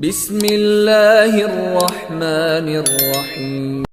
بسم الله الرحمن الرحيم.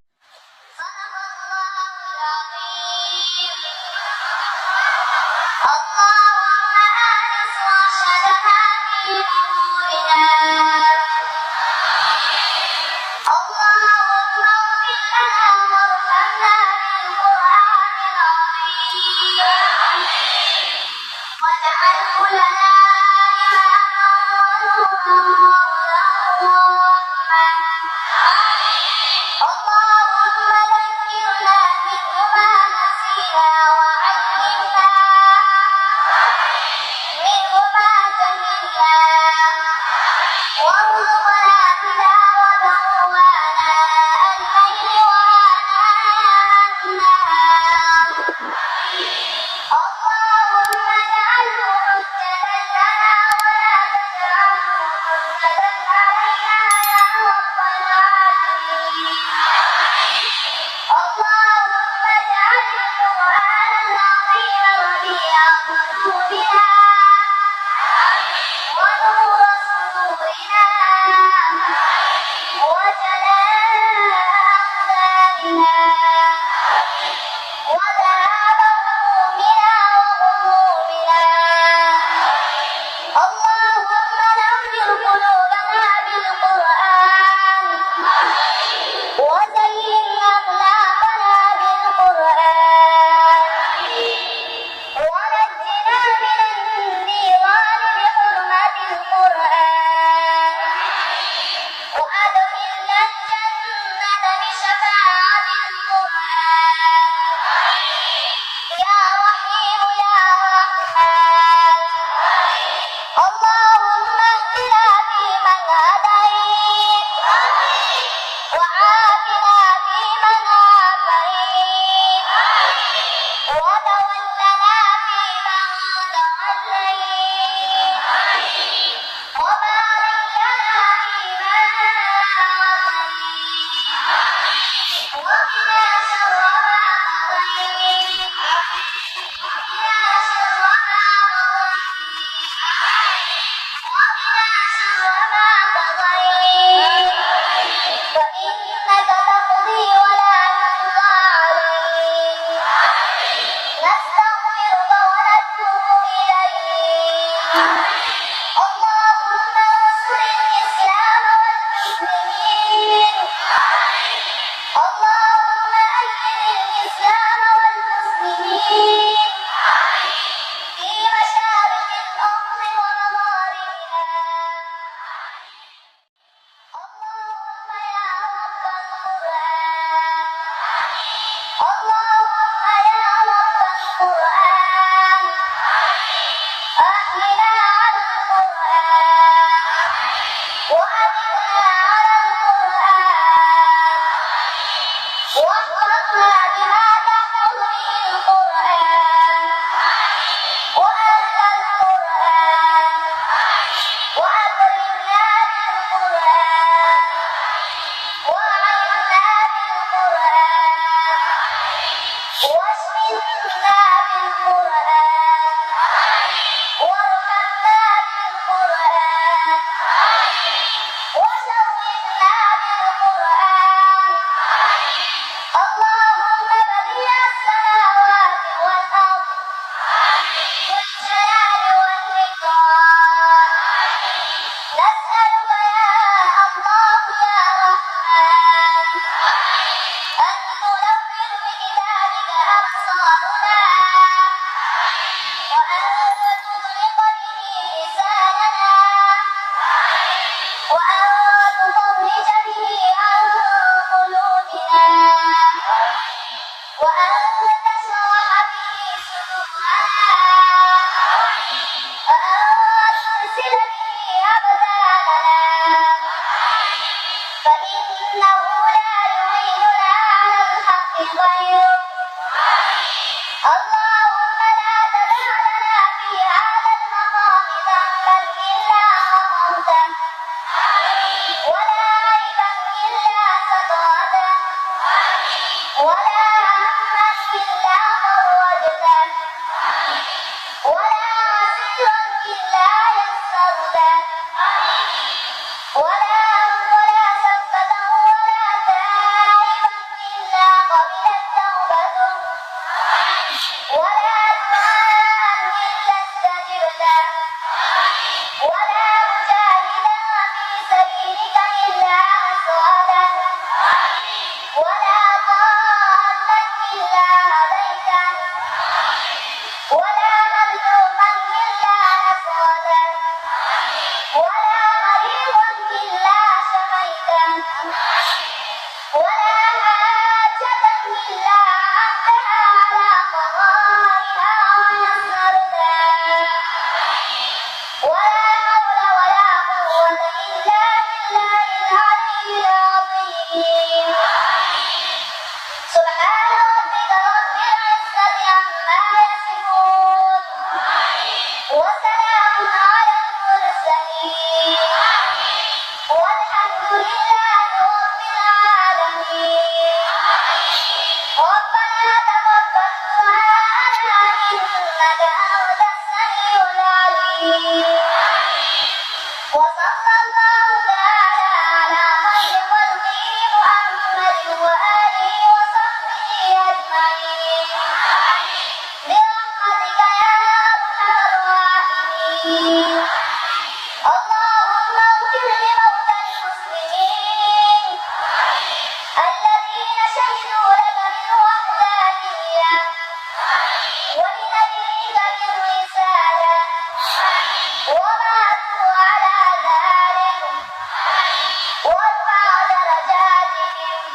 ولا سودا ولا مريضا إلا شفيته ولا حاجة إلا عقدتها على قضائها ويسرتها ولا حول ولا قوة إلا بالله العلي العظيم. سبحان ربك رب العزة عما يصفون وسلام على المرسلين والحمد لله رب العالمين. ربنا تقبل دعاءنا إنك أنت السميع العليم. وصلى الله تعالى على خير خلقه محمد وآله وصحبه أجمعين برحمتك يا أرحم الراحمين. اللهم اغفر لموتى المسلمين الذين شهدوا لك بالوحدانية ولنبيك بالرسالة وماتوا على ذلك وارفع درجاتهم.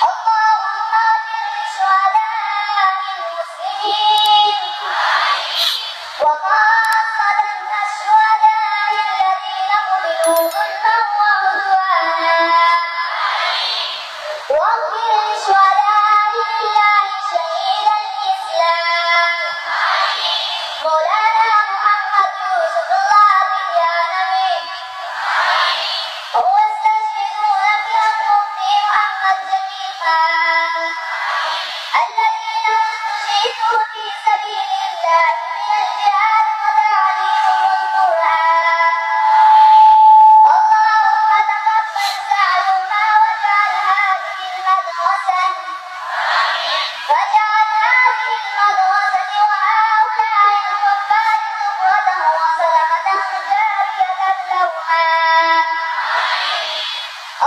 اللهم اغفر لشهداء المسلمين وخاصة الشهداء الذين قتلوا ظلما وعدوانا واغفر لشهداء الله شهيد الإسلام مولانا محمد يوسف العادي والمستشهدون في المفتي محمد جميعا الذين استشهدوا في سبيل الله من الجهاد وتعليم القرآن. اللهم تقبل سعيهما واجعل هذه المدرسة وهؤلاء الحفاظ صحبة وصدقة جارية لهما.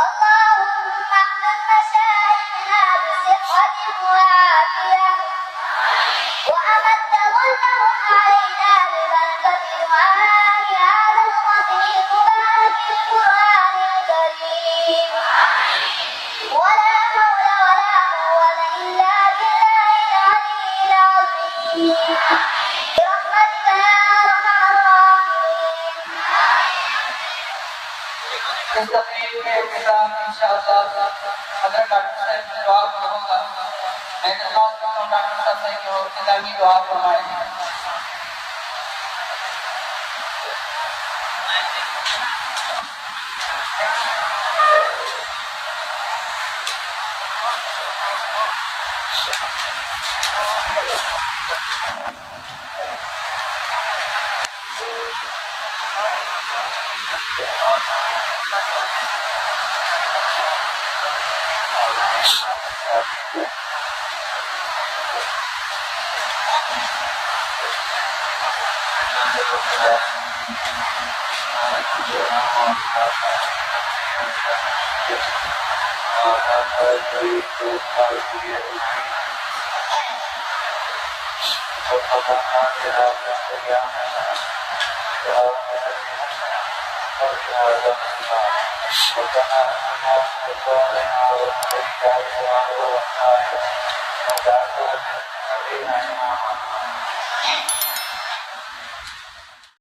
اللهم احفظ مشايخنا بصحة وعافية وأمد ظلهم علينا ببركة دعاء هذا الختم المبارك القرآن الكريم. ولا حول ولا قوة إلا بالله العلي العظيم برحمتك يا أرحم الراحمين. इस तकरीर के इख्तिताम में इंशाअल्लाह हज़रत डॉक्टर साहब की दुआ करूंगा। मैं दरख्वास्त करता हूं डॉक्टर साहब से कि वो इख्तितामी दुआ फरमाएं।